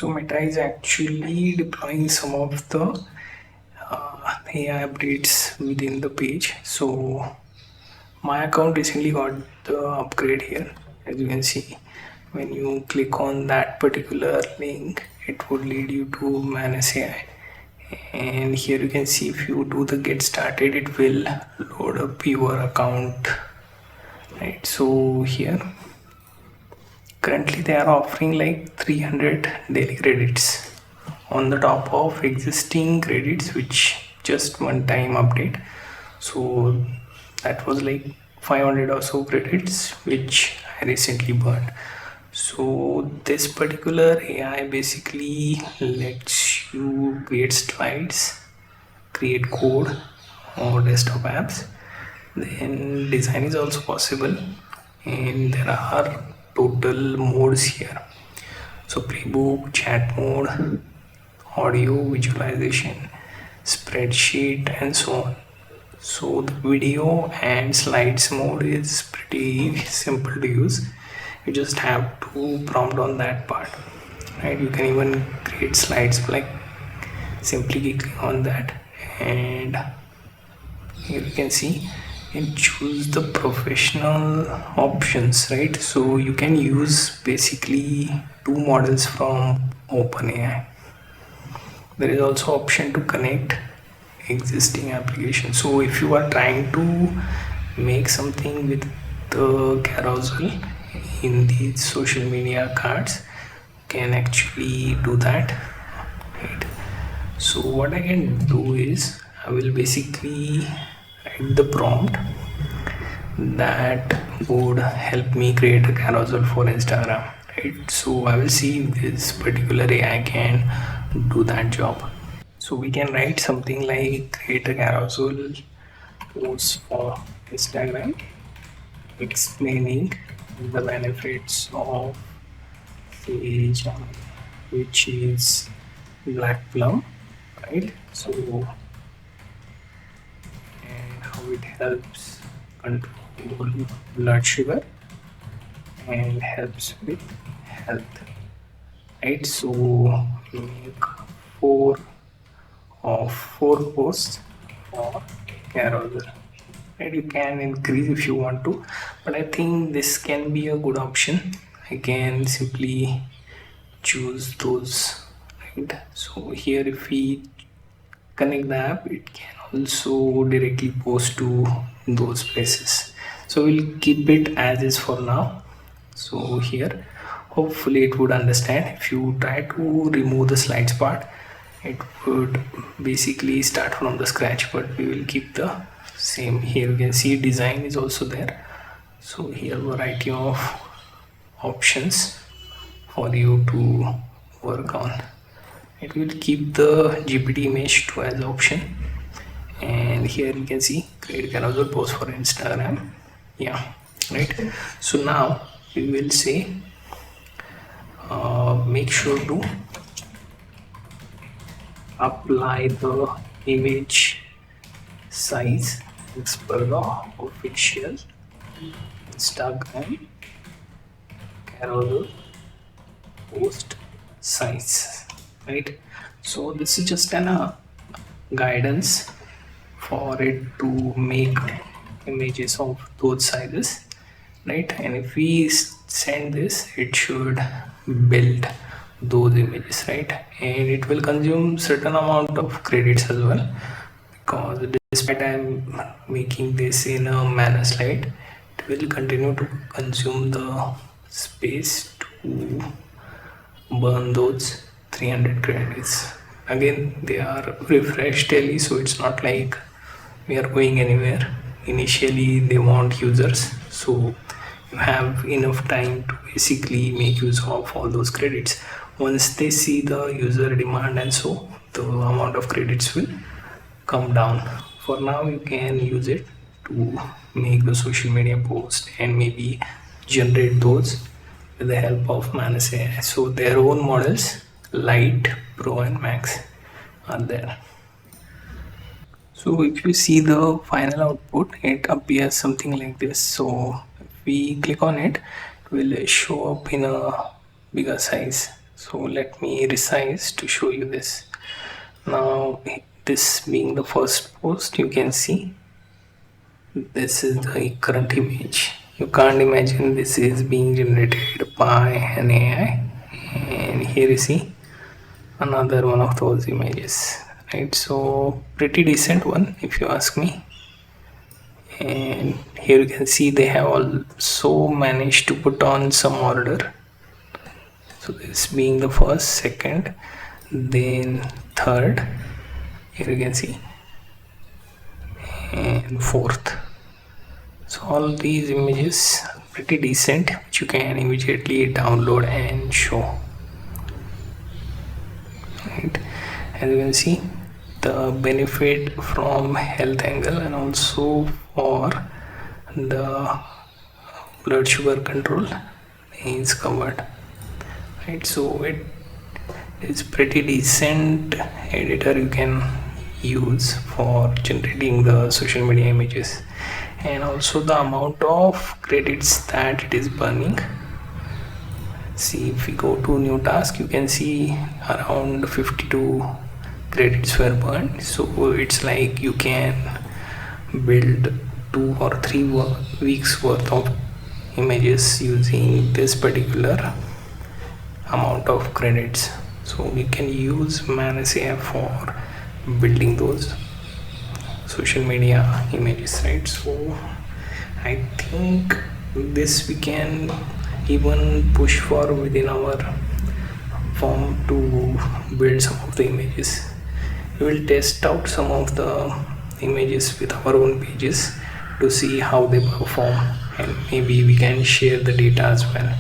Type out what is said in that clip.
So Meta is actually deploying some of the AI updates within the page. So my account recently got the upgrade here. As you can see, when you click on that particular link, it would lead you to Manus AI. And here you can see, if you do the get started, it will load up your account, right? So here currently they are offering like 300 daily credits on the top of existing credits, which just one time update. So that was like 500 or so credits which I recently burned. So this particular AI basically lets you create slides, create code or desktop apps. Then design is also possible, and there are total modes here. So playbook, chat mode, audio, visualization, spreadsheet, and so on. So the video and slides mode is pretty simple to use. You just have to prompt on that part, right? You can even create slides like simply click on that, and here you can see and choose the professional options, right? So you can use basically two models from OpenAI. There is also option to connect existing application. So if you are trying to make something with the Carousel in these social media cards, can actually do that, right? So what I can do is I will basically write the prompt that would help me create a carousel for Instagram, right? So I will see if this particular AI can do that job. So we can write something like create a carousel post for Instagram explaining the benefits of sage, which is black plum, right? So and how it helps control blood sugar and helps with health, right? So make four posts for carousel, right? You can increase if you want to, but I think this can be a good option. I can simply choose those, right? So here if we connect the app, it can also directly post to those places. So we'll keep it as is for now. So here hopefully it would understand. If you try to remove the slides part, it would basically start from the scratch, but we will keep the same. Here you can see design is also there. So here variety of options for you to work on. It will keep the GPT image to as option, and here you can see create carousel post for Instagram. Yeah, right. So now we will say make sure to apply the image size as per the official Instagram carousel post size, right? So this is just an guidance for it to make images of those sizes, right? And if we send this, it should build those images, right? And it will consume certain amount of credits as well, because despite I'm making this in a Manus slide, it will continue to consume the space to burn those 300 credits. Again, they are refreshed daily, so it's not like we are going anywhere. Initially they want users, so you have enough time to basically make use of all those credits. Once they see the user demand, and so the amount of credits will come down. For now you can use it to make the social media post and maybe generate those with the help of Manus AI. So their own models, Lite, Pro and Max, are there. So if you see the final output, it appears something like this. So if we click on it, it will show up in a bigger size. So let me resize to show you this. Now this being the first post, you can see this is the current image. You can't imagine this is being generated by an AI. And here you see another one of those images, right? So pretty decent one if you ask me. And here you can see they have also managed to put on some order. So this being the first, second, then third, here you can see, and fourth. So all these images are pretty decent, which you can immediately download and show. Right? As you can see, the benefit from health angle and also for the blood sugar control is covered. Right, so it is pretty decent editor you can use for generating the social media images, and also the amount of credits that it is burning. See, if we go to new task, you can see around 52 credits were burned. So it's like you can build 2 or 3 weeks worth of images using this particular amount of credits. So we can use Manus AI for building those social media images, right? So I think this we can even push for within our form to build some of the images. We will test out some of the images with our own pages to see how they perform, and maybe we can share the data as well.